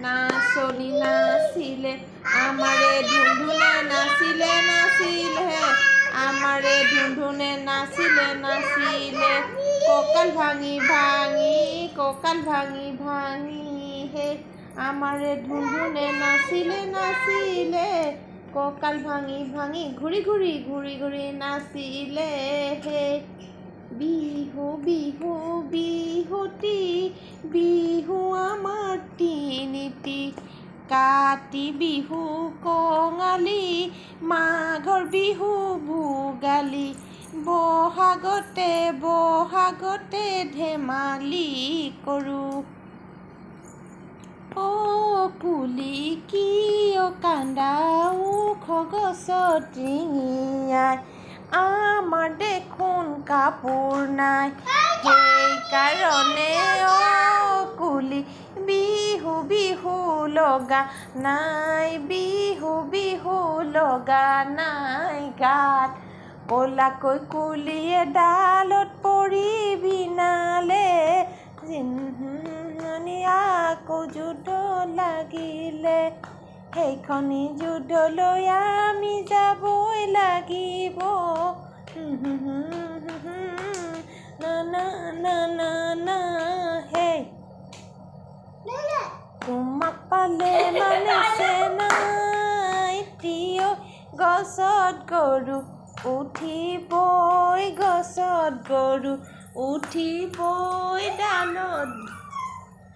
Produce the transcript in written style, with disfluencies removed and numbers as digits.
নাচনী নাচিলে আমাৰে ধুনধুনে নাচিলে নাচিলে আমাৰে ধুনধুনে নাচিলে নাচিলে কঁকাল ভাঙি ভাঙি কঁকাল ভাঙি ভাঙি হে আমাৰে ধুনধুনে নাচিলে নাচিলে কঁকাল ভাঙি ভাঙি ঘূৰি ঘূৰি ঘূৰি ঘূৰি নাচিলে হে বিহু বিহু বিহুতি বিহু আমাৰ তিনিটি কাতি বিহু কঙালী মাঘৰ বিহু ভোগালী বহাগতে ধেমালি কৰোঁ অ' কুলি কিয় কান্দাও ওখ গছত ৰিঙিয়াই আমাৰ দেখোন কাপোৰ নাই সেইকাৰণে অ' কুলি বিহু বিহু লগা নাই বিহু বিহু লগা নাই গাত ক'লাকৈ কুলিয়ে ডালত পৰি বিনালে আকৌ যুদ্ধ লাগিলে সেইখনি যুদ্ধলৈ আমি যাবই লাগিব না না না না না হে তোমাক পালে মানে চেনাই প্ৰিয় গছত গৰু উঠিবই গছত গৰু উঠিবই ডালত